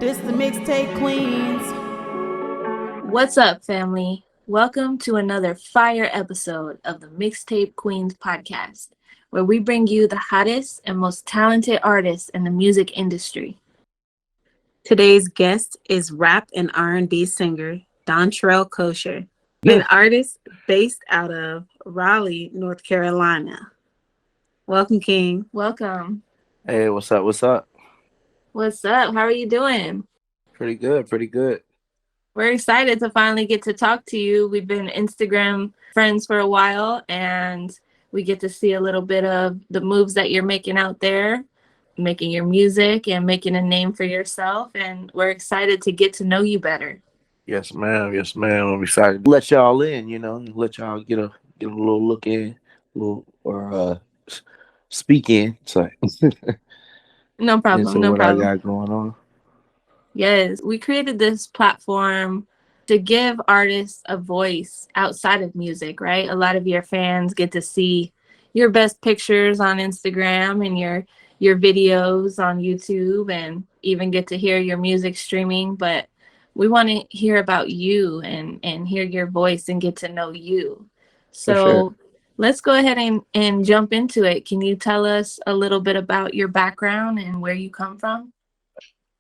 This the Mixtape Queens. What's up, family? Welcome to another fire episode of the Mixtape Queens Podcast, where we bring you the hottest and most talented artists in the music industry. Today's guest is rap and R&B singer Dontrell Kosher, an artist based out of Raleigh, North Carolina. Welcome, King. Welcome. Hey, what's up? What's up? What's up? How are you doing? Pretty good, pretty good. We're excited to finally get to talk to you. We've been Instagram friends for a while, and we get to see a little bit of the moves that you're making out there, making your music and making a name for yourself. And we're excited to get to know you better. Yes, ma'am. Yes, ma'am. I'm excited to let y'all in. Let y'all get a little look in, little speak in. So No problem. into No what I problem. got going on. Yes, we created this platform to give artists a voice outside of music, right? A lot of your fans get to see your best pictures on Instagram and your videos on YouTube, and even get to hear your music streaming, but we want to hear about you and hear your voice and get to know you. For sure. So let's go ahead and jump into it. Can you tell us a little bit about your background and where you come from?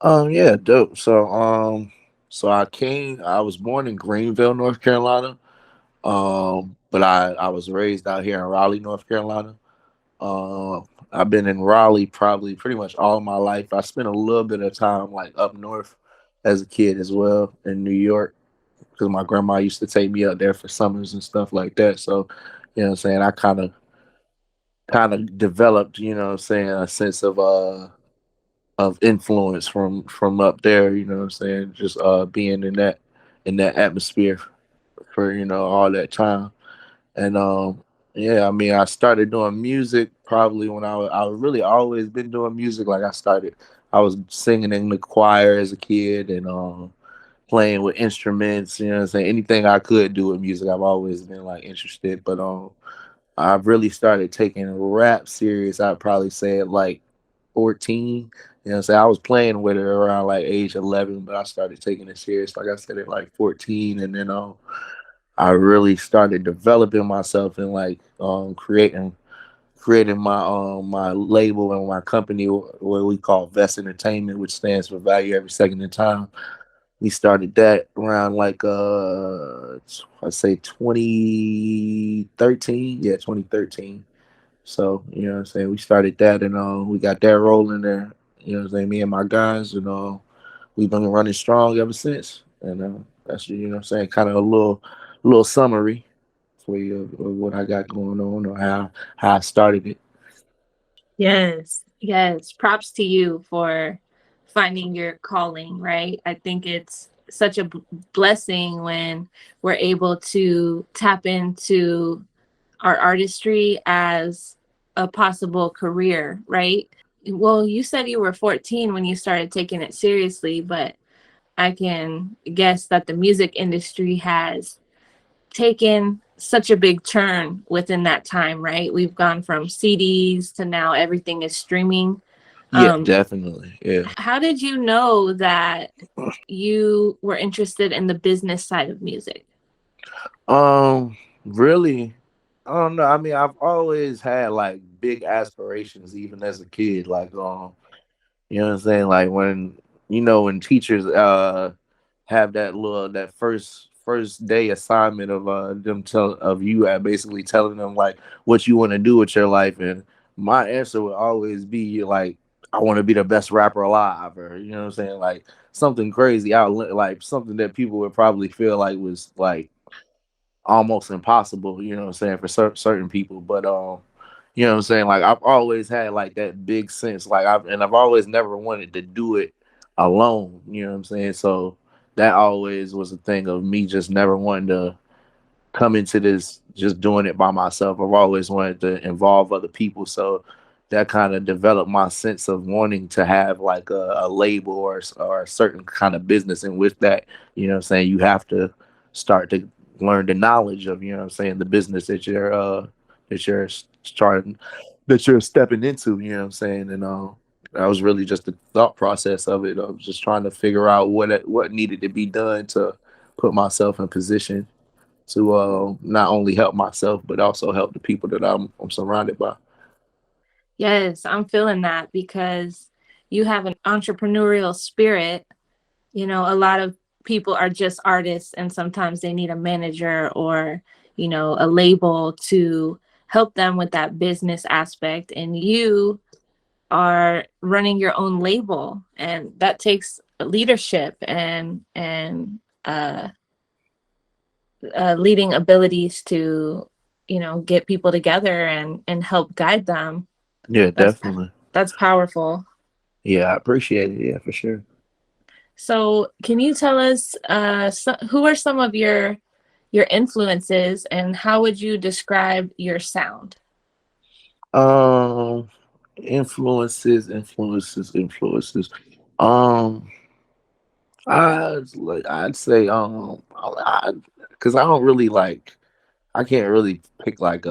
Yeah, dope. So I was born in Greenville, North Carolina. But I was raised out here in Raleigh, North Carolina. I've been in Raleigh probably pretty much all my life. I spent a little bit of time like up north as a kid as well in New York because my grandma used to take me up there for summers and stuff like that. So, you know what I'm saying, I kind of developed, what I'm saying, a sense of influence from up there, you know what I'm saying, just being in that atmosphere for, all that time. And yeah, I mean, I started doing music probably when I really always been doing music. I was singing in the choir as a kid and playing with instruments. You know what I'm saying? Anything I could do with music, I've always been like interested. But I've really started taking rap serious. I'd probably say at like 14. You know what I'm saying? I was playing with it around like age 11, but I started taking it serious, like I said, at like 14. And then I really started developing myself and like creating my label and my company, what we call Vest Entertainment, which stands for Value Every Second in Time. We started that around like I say 2013. Yeah, 2013. So, you know what I'm saying? We started that and we got that rolling there. You know what I'm saying? Me and my guys and we've been running strong ever since. And that's, you know what I'm saying, kind of a little summary for you of what I got going on or how I started it. Yes, yes. Props to you for finding your calling, right? I think it's such a blessing when we're able to tap into our artistry as a possible career, right? Well, you said you were 14 when you started taking it seriously, but I can guess that the music industry has taken such a big turn within that time, right? We've gone from CDs to now everything is streaming. Yeah, Um, definitely. Yeah. how did you know that you were interested in the business side of music? Really, I don't know. I mean, I've always had like big aspirations, even as a kid. Like, you know what I'm saying? Like when teachers have that first day assignment of of you basically telling them like what you want to do with your life, and my answer would always be like I want to be the best rapper alive, or you know what I'm saying, like something crazy out, like something that people would probably feel like was like almost impossible, you know what I'm saying, for certain people. But you know what I'm saying, like I've always had like that big sense, like I've always never wanted to do it alone, you know what I'm saying? So that always was a thing of me just never wanting to come into this just doing it by myself. I've always wanted to involve other people. So that kind of developed my sense of wanting to have like a label or a certain kind of business. And with that, you know what I'm saying, you have to start to learn the knowledge of, you know what I'm saying, the business that you're starting, that you're stepping into, you know what I'm saying? And That was really just the thought process of it. I was just trying to figure out what needed to be done to put myself in position to not only help myself but also help the people that I'm surrounded by. Yes, I'm feeling that because you have an entrepreneurial spirit. You know, a lot of people are just artists and sometimes they need a manager or, a label to help them with that business aspect. And you are running your own label, and that takes leadership and leading abilities to, get people together and help guide them. Yeah, That's definitely. that's powerful. Yeah, I appreciate it. Yeah, for sure. So, can you tell us who are some of your influences, and how would you describe your sound? Um, influences. Um, I'd say because I don't really like I can't really pick like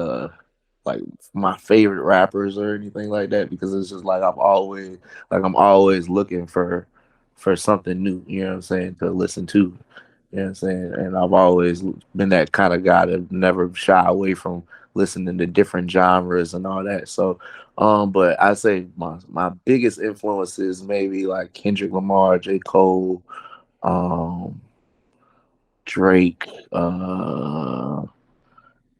my favorite rappers or anything like that because it's just I'm always looking for something new, you know what I'm saying, to listen to. You know what I'm saying? And I've always been that kind of guy that never shy away from listening to different genres and all that. So but I say my biggest influences maybe like Kendrick Lamar, J. Cole, um Drake,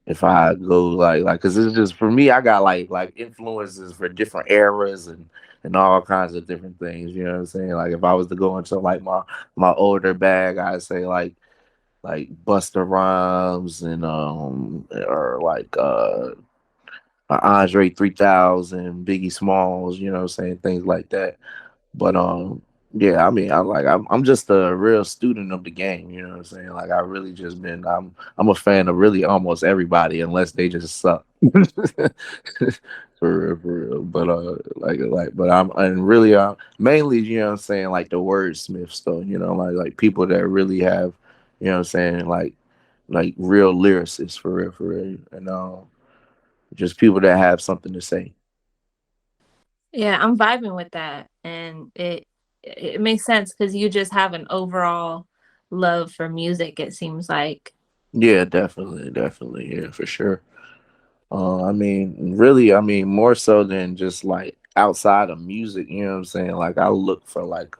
if I go like because it's just for me I got like influences for different eras and all kinds of different things, you know what I'm saying? Like if I was to go into like my older bag, I'd say like Busta Rhymes and or like Andre 3000, Biggie Smalls, you know what I'm saying, things like that. But yeah, I mean, I'm just a real student of the game, you know what I'm saying? Like I really just been I'm a fan of really almost everybody unless they just suck. For real. But but I'm and really mainly, you know what I'm saying, like the wordsmiths though, you know, like people that really have, you know what I'm saying, like real lyricists for real. And just people that have something to say. Yeah, I'm vibing with that, and it makes sense because you just have an overall love for music. It seems like. Yeah, definitely, yeah, for sure. I mean, really, I mean, more so than just like outside of music, you know what I'm saying? Like, I look for like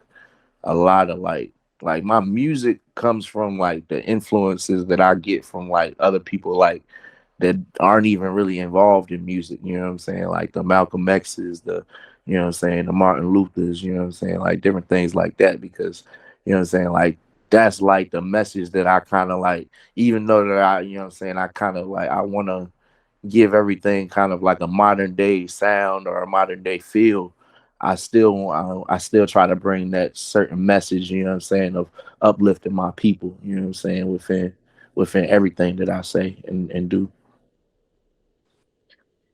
a lot of like my music comes from like the influences that I get from like other people like that aren't even really involved in music, you know what I'm saying? Like the Malcolm X's, the you know what I'm saying, the Martin Luther's, you know what I'm saying, like different things like that because you know what I'm saying, like that's like the message that I kind of like, even though that you know what I'm saying, I kind of like I want to give everything kind of like a modern day sound or a modern day feel. I still try to bring that certain message, you know what I'm saying, of uplifting my people, you know what I'm saying, within everything that I say and do.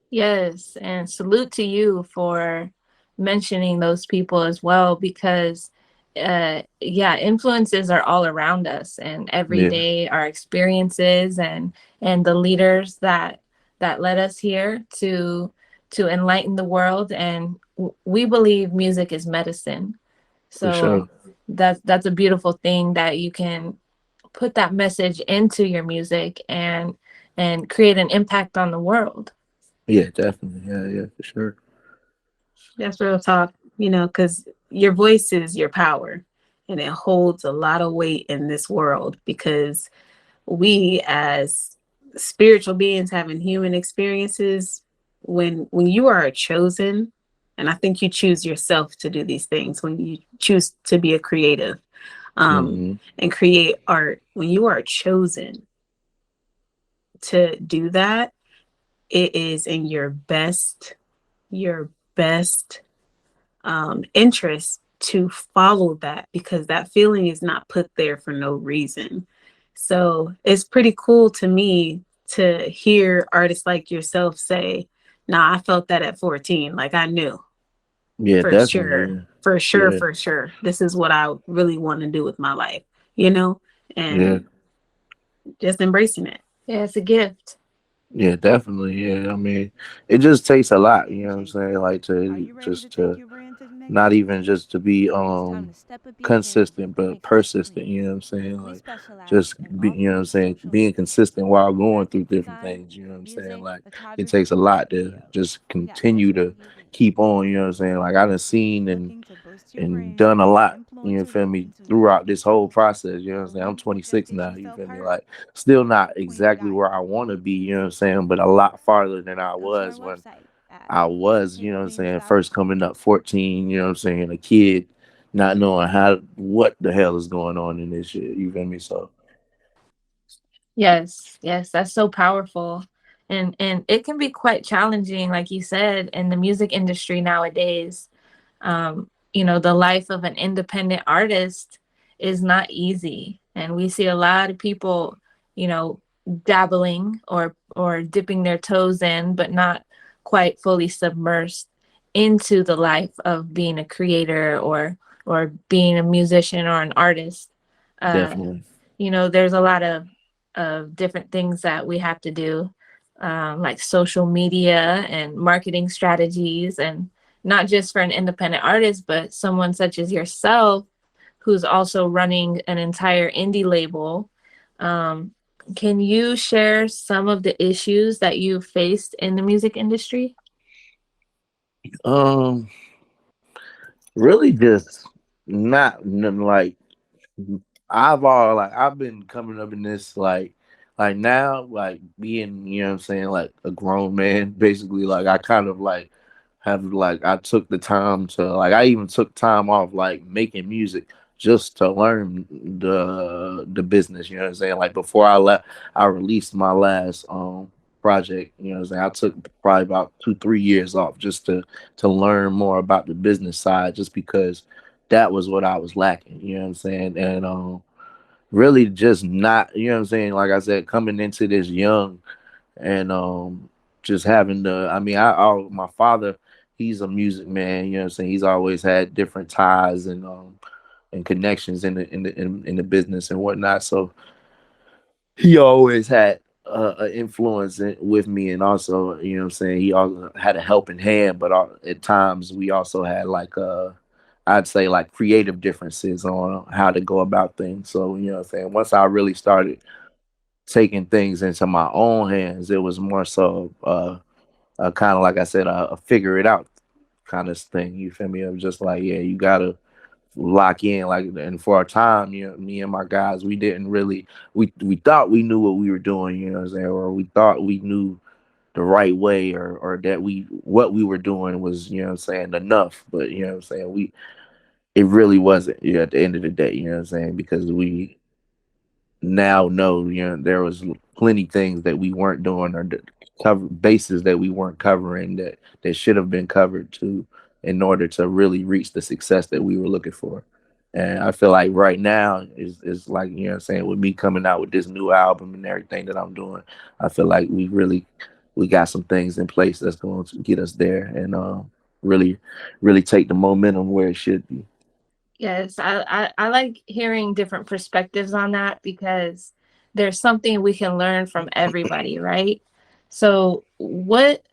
Yes, and salute to you for mentioning those people as well because yeah, influences are all around us and every Yeah, day our experiences and the leaders that led us here to enlighten the world, and we believe music is medicine. for So sure. that's a beautiful thing that you can put that message into your music and create an impact on the world. Yeah, definitely. Yeah, for sure. That's real talk, because your voice is your power and it holds a lot of weight in this world because we as spiritual beings having human experiences, when you are chosen, and I think you choose yourself to do these things when you choose to be a creative, Hmm. and create art, when you are chosen to do that, it is in your best interest to follow that because that feeling is not put there for no reason. So it's pretty cool to me to hear artists like yourself say, "Nah, I felt that at 14. Like I knew Yeah, for definitely. sure, for sure, Yeah, for sure. This is what I really want to do with my life, you know, yeah, and just embracing it." Yeah, it's a gift. yeah, definitely. Yeah, I mean, it just takes a lot. You know what I'm saying? Like to just to. not even just to be consistent, but persistent. You know what I'm saying? Like just be, you know what I'm saying, being consistent while going through different things. You know what I'm saying? Like it takes a lot to just continue to keep on. You know what I'm saying? Like I done seen and done a lot, you feel me, throughout this whole process. You know what I'm saying? I'm 26 now, you feel me? Like still not exactly where I want to be, you know what I'm saying, but a lot farther than I was when I was, you know what I'm saying, first coming up 14, you know what I'm saying, a kid not knowing what the hell is going on in this shit, you feel me? So Yes, yes, that's so powerful. And it can be quite challenging, like you said, in the music industry nowadays. The life of an independent artist is not easy. And we see a lot of people, you know, dabbling or dipping their toes in, but not quite fully submersed into the life of being a creator or being a musician or an artist. Uh, definitely. there's a lot of different things that we have to do, like social media and marketing strategies, and not just for an independent artist, but someone such as yourself who's also running an entire indie label. Um, can you share some of the issues that you faced in the music industry? Um really just not nothing like I've been coming up in this like now like being, you know what I'm saying, like a grown man basically. Like I kind of like have like I took the time to like I even took time off like making music just to learn the business, you know what I'm saying? Like before I released my last project, you know what I'm saying? I took probably about 2 3 years off just to learn more about the business side just because that was what I was lacking, you know what I'm saying? And really just not, you know what I'm saying, like I said, coming into this young and just having I mean my father, he's a music man, you know what I'm saying? He's always had different ties and connections in the business and whatnot. So he always had an influence with me, and also, you know what I'm saying, he also had a helping hand, but at times we also had like I'd say like creative differences on how to go about things. So, you know what I'm saying, once I really started taking things into my own hands, it was more so kind of like I said, a figure it out kind of thing. You feel me? It was just like, yeah, you gotta lock in. Like, and for a time, you know, me and my guys, we didn't really, we thought we knew what we were doing. You know what I'm saying? Or we thought we knew the right way, or that what we were doing was, you know what I'm saying, enough. But you know what I'm saying, it really wasn't. You know, at the end of the day, you know what I'm saying, because we now know, you know, there was plenty things that we weren't doing, or cover bases that we weren't covering that should have been covered to in order to really reach the success that we were looking for. And I feel like right now is like, you know what I'm saying, with me coming out with this new album and everything that I'm doing, I feel like we got some things in place that's going to get us there, and really really take the momentum where it should be. Yes, I like hearing different perspectives on that because there's something we can learn from everybody, right? So, what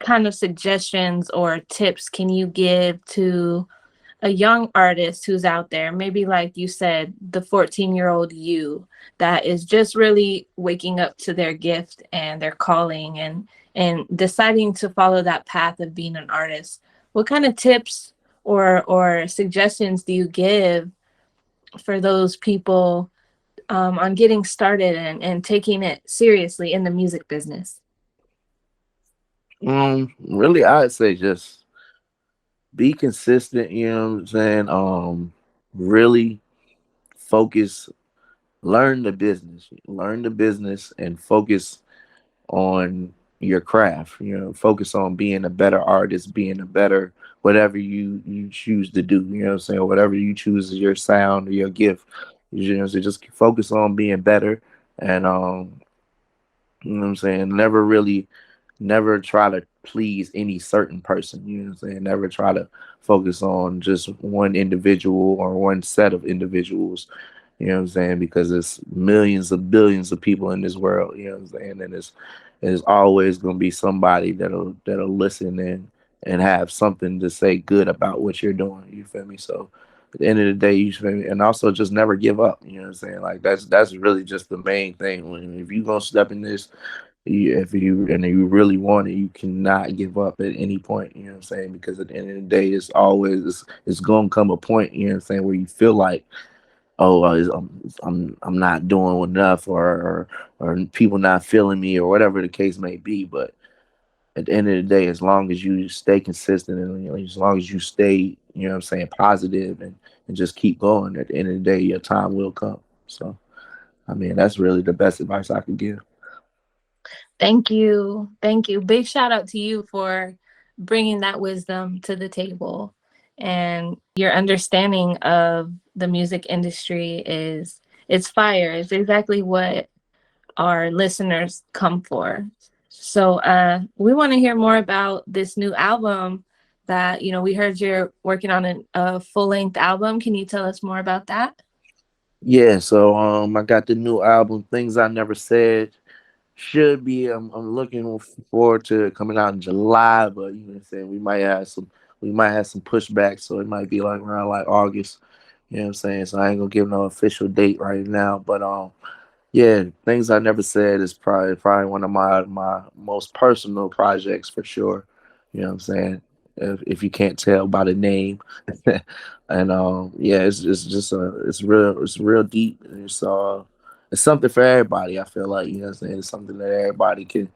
kind of suggestions or tips can you give to a young artist who's out there, maybe like you said, the 14-year-old you that is just really waking up to their gift and their calling and deciding to follow that path of being an artist? What kind of tips or suggestions do you give for those people, on getting started and taking it seriously in the music business? Really, I'd say just be consistent, you know what I'm saying? Really focus, learn the business and focus on your craft, you know, focus on being a better artist, being a better whatever you choose to do, you know what I'm saying? Whatever you choose as your sound or your gift. You know, so just focus on being better, and you know what I'm saying, never try to please any certain person. You know what I'm saying? Never try to focus on just one individual or one set of individuals. You know what I'm saying? Because it's millions of billions of people in this world. You know what I'm saying? And it's always gonna be somebody that'll listen and have something to say good about what you're doing. You feel me? So at the end of the day, you feel me, and also just never give up. You know what I'm saying? Like that's really just the main thing. When if you gonna step in this, if you really want it, you cannot give up at any point. You know what I'm saying? Because at the end of the day, it's gonna come a point. You know what I'm saying, where you feel like, oh, I'm not doing enough, or people not feeling me, or whatever the case may be. But at the end of the day, as long as you stay consistent, and as long as you stay, you know what I'm saying, positive, and just keep going, at the end of the day, your time will come. So, I mean, that's really the best advice I could give. Thank you. Thank you. Big shout out to you for bringing that wisdom to the table. And your understanding of the music industry is it's fire. It's exactly what our listeners come for. So we want to hear more about this new album that, we heard you're working on a full-length album. Can you tell us more about that? Yeah, so I got the new album, Things I Never Said. Should be. I'm looking forward to it coming out in July, but you know what I'm saying, we might have some pushback, so it might be like around like August. You know what I'm saying? So I ain't gonna give no official date right now, but yeah, Things I Never Said is probably one of my most personal projects for sure. You know what I'm saying? If you can't tell by the name, and yeah, it's just it's real deep. And it's something for everybody. I feel like, you know what I'm saying, it's something that everybody can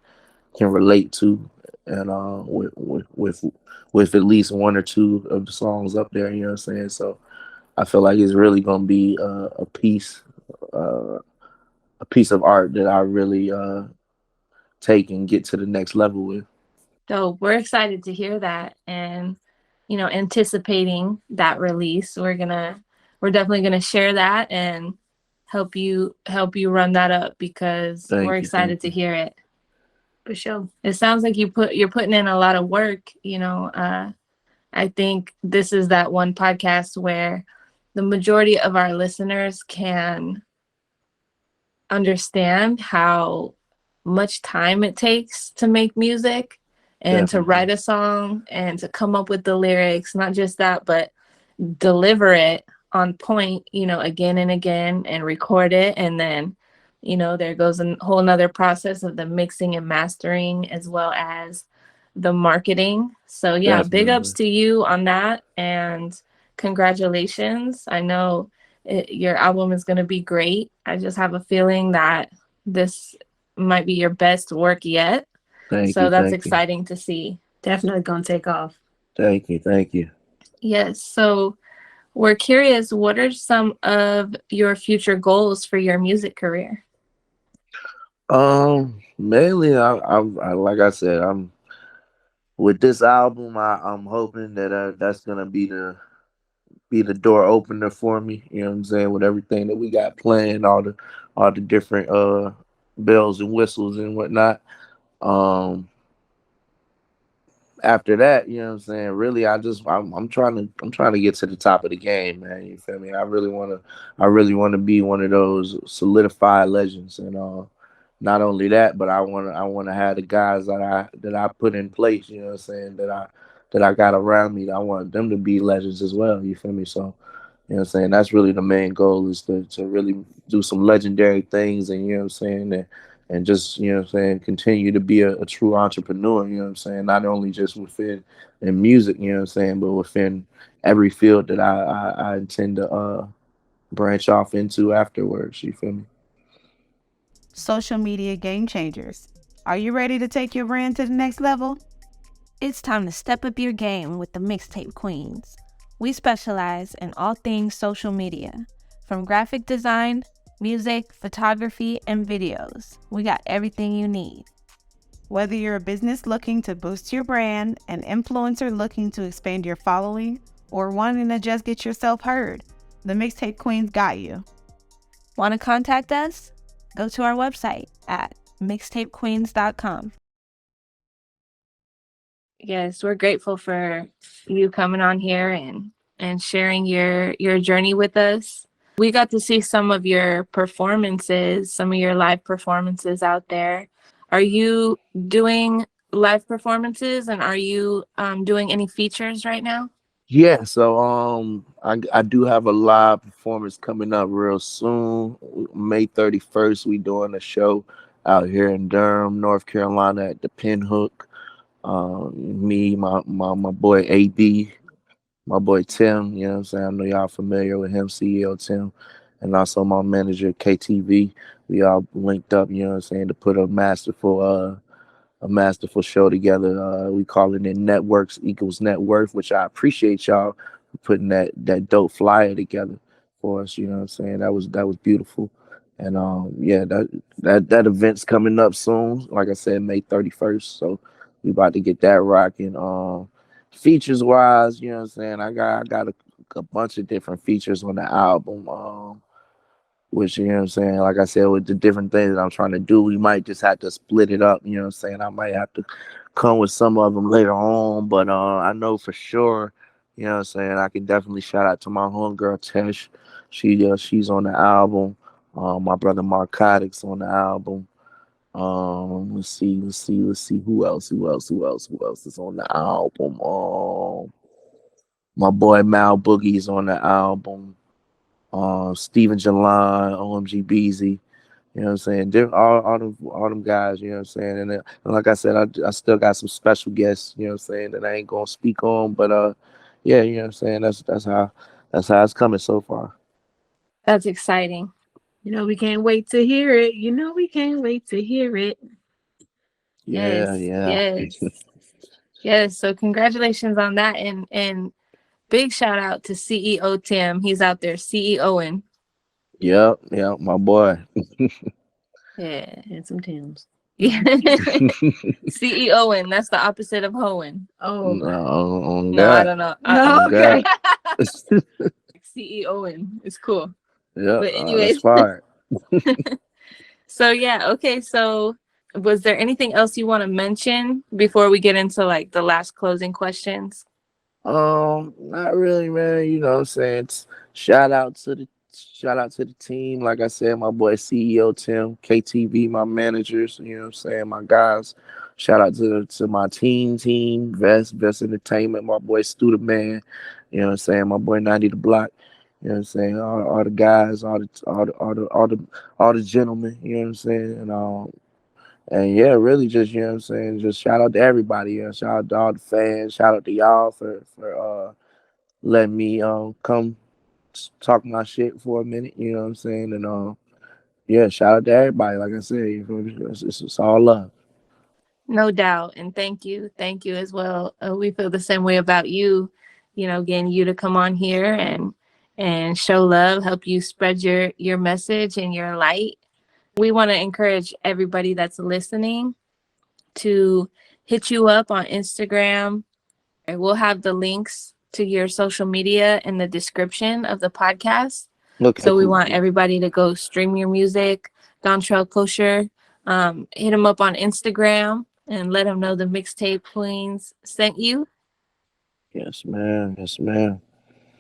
relate to, and with at least one or two of the songs up there. You know what I'm saying? So I feel like it's really gonna be uh, a piece of art that I really take and get to the next level with. So we're excited to hear that and, anticipating that release. We're definitely gonna share that and help you run that up because we're Thank you, thank excited to you, hear it. For sure. It sounds like you're putting in a lot of work. I think this is that one podcast where the majority of our listeners can understand how much time it takes to make music and to definitely. write a song and to come up with the lyrics. Not just that, but deliver it on point, again and again, and record it. And then, there goes a whole nother process of the mixing and mastering as well as the marketing. So yeah, big ups Definitely. to you on that. And congratulations. I know your album is going to be great. I just have a feeling that this might be your best work yet. Thank So you, that's thank you, exciting to see. Definitely gonna take off. thank you, thank you. Yes. So we're curious, what are some of your future goals for your music career? Mainly, like I said, I'm with this album. I'm hoping that that's gonna be the door opener for me. You know what I'm saying? With everything that we got planned, all the different bells and whistles and whatnot. Um, After that, you know what I'm saying, really, I'm trying to get to the top of the game, man. You feel me? I really want to be one of those solidified legends, and not only that, but I want to have the guys that I put in place. You know what I'm saying, that I got around me. I want them to be legends as well. You feel me? So, you know what I'm saying, that's really the main goal, is to really do some legendary things, and you know what I'm saying, and just, you know what I'm saying, continue to be a true entrepreneur. You know what I'm saying, not only just within in music, you know what I'm saying, but within every field that I intend to branch off into afterwards. You feel me? Social media game changers. Are you ready to take your brand to the next level? It's time to step up your game with the Mixtape Queens. We specialize in all things social media, from graphic design, music, photography, and videos. We got everything you need. Whether you're a business looking to boost your brand, an influencer looking to expand your following, or wanting to just get yourself heard, the Mixtape Queens got you. Want to contact us? Go to our website at mixtapequeens.com. Yes, we're grateful for you coming on here and sharing your journey with us. We got to see some of your performances, some of your live performances out there. Are you doing live performances, and are you doing any features right now? Yeah, so I do have a live performance coming up real soon. May 31st, we doing a show out here in Durham, North Carolina at the Pinhook. Me, my boy AD, my boy Tim, you know what I'm saying? I know y'all familiar with him, CEO Tim, and also my manager KTV. We all linked up, you know what I'm saying, to put a masterful show together. We calling it Networks Equals Net Worth, which I appreciate y'all for putting that dope flyer together for us. You know what I'm saying? That was beautiful. And yeah, that event's coming up soon. Like I said, May 31st. So we about to get that rocking. Features wise, you know what I'm saying? I got a bunch of different features on the album. Which, you know what I'm saying, like I said, with the different things that I'm trying to do, we might just have to split it up. You know what I'm saying? I might have to come with some of them later on, but I know for sure, you know what I'm saying, I can definitely shout out to my homegirl Tesh. She's on the album. My brother Marcotics on the album. Let's see who else is on the album. My boy Mal Boogie's on the album. Steven Jalan, OMG Beezy. You know what I'm saying? All them guys, you know what I'm saying? And like I said, I still got some special guests, you know what I'm saying, that I ain't gonna speak on. But yeah, you know what I'm saying? That's how it's coming so far. That's exciting. We can't wait to hear it. We can't wait to hear it. Yeah, Yes, yeah. yes, yes. So congratulations on that, and big shout out to CEO Tim. He's out there CEOing. Yep, my boy. Yeah, And some Tims. yeah. CEOing. That's the opposite of hoeing. Oh, No, on No, I God. don't know. no, On okay. God. CEOing is cool. Yeah, But that's anyways, fire. so yeah, okay. So was there anything else you want to mention before we get into like the last closing questions? Not really, man. You know what I'm saying? Shout out to the shout out to the team. Like I said, my boy CEO Tim, KTV, my managers, you know what I'm saying, my guys. Shout out to my team, Best Entertainment, my boy Student Man, you know what I'm saying, my boy 90 the Block, you know what I'm saying, all the guys, all the gentlemen, you know what I'm saying, and yeah, really just, you know what I'm saying, just shout out to everybody, shout out to all the fans, shout out to y'all for letting me come talk my shit for a minute, you know what I'm saying? And yeah, shout out to everybody. Like I said, you feel me? It's all love. No doubt. And thank you as well. We feel the same way about you. Getting you to come on here and show love, help you spread your message and your light. We want to encourage everybody that's listening to hit you up on Instagram. And we'll have the links to your social media in the description of the podcast. Okay, So we cool, want cool. everybody to go stream your music. Dontrell Kosher. Hit him up on Instagram and let him know the Mixtape Queens sent you. Yes, man. Yes, man.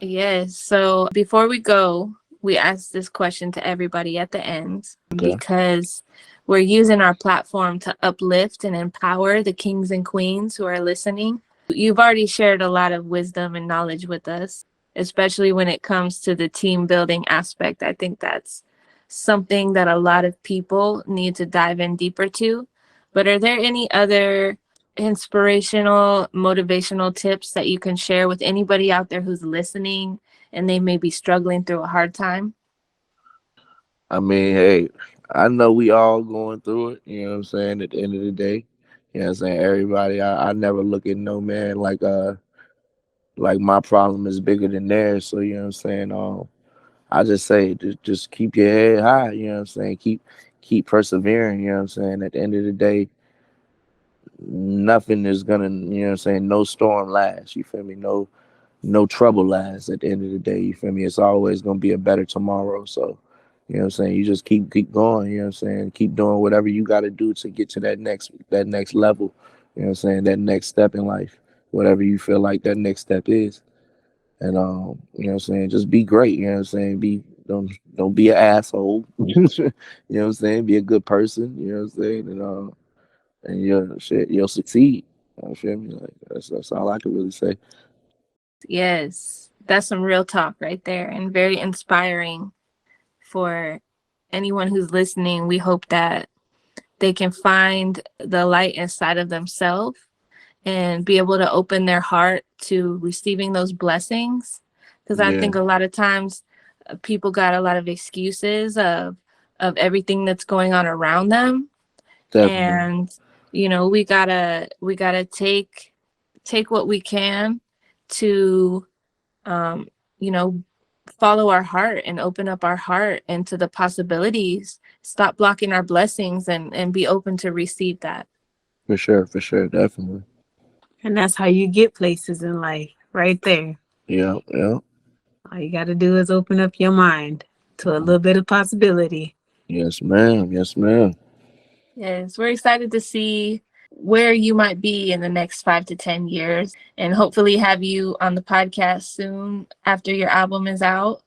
Yes. So before we go, we ask this question to everybody at the end Okay. because we're using our platform to uplift and empower the kings and queens who are listening. You've already shared a lot of wisdom and knowledge with us, especially when it comes to the team building aspect. I think that's something that a lot of people need to dive in deeper to. But are there any other inspirational, motivational tips that you can share with anybody out there who's listening and they may be struggling through a hard time? I mean, hey, I know we all going through it, you know what I'm saying, at the end of the day. You know what I'm saying? Everybody, I never look at no man like my problem is bigger than theirs. So you know what I'm saying? I just say just keep your head high, you know what I'm saying? Keep persevering, you know what I'm saying? At the end of the day, nothing is gonna, you know what I'm saying, no storm lasts, you feel me? No trouble lasts at the end of the day, you feel me? It's always gonna be a better tomorrow. So, you know what I'm saying, you just keep going, you know what I'm saying, keep doing whatever you gotta do to get to that next level, you know what I'm saying, that next step in life, whatever you feel like that next step is. And you know what I'm saying, just be great, you know what I'm saying, don't be an asshole. You know what I'm saying, be a good person, you know what I'm saying, and and you'll succeed. You feel me? Like that's all I can really say. Yes, that's some real talk right there, and very inspiring for anyone who's listening. We hope that they can find the light inside of themselves and be able to open their heart to receiving those blessings. Because I think a lot of times people got a lot of excuses of everything that's going on around them. Definitely. And we gotta take what we can to follow our heart and open up our heart into the possibilities, stop blocking our blessings, and be open to receive that. For sure, definitely. And that's how you get places in life, right there. Yeah. All you got to do is open up your mind to a little bit of possibility. Yes, ma'am. Yes, we're excited to see where you might be in the next 5 to 10 years, and hopefully have you on the podcast soon after your album is out,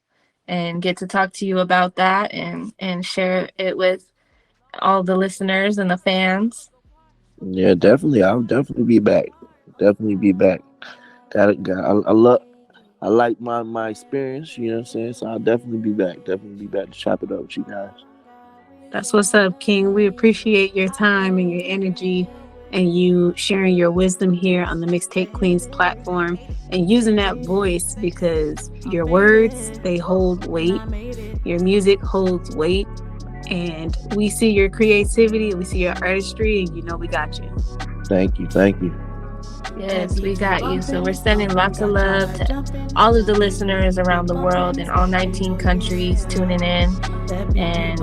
and get to talk to you about that and share it with all the listeners and the fans. Yeah, definitely. I'll definitely be back. I like my experience, you know what I'm saying? So I'll definitely be back to chop it up with you guys. That's what's up, King. We appreciate your time and your energy and you sharing your wisdom here on the Mixtape Queens platform and using that voice, because your words, they hold weight. Your music holds weight. And we see your creativity, we see your artistry, and we got you. Thank you. Yes, we got you. So we're sending lots of love to all of the listeners around the world in all 19 countries tuning in. And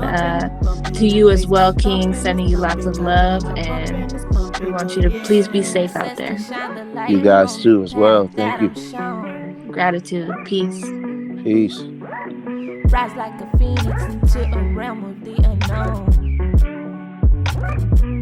to you as well, King, sending you lots of love. And we want you to please be safe out there. You guys too as well. Thank you. Gratitude. Peace. Rise like a phoenix into a realm of the unknown.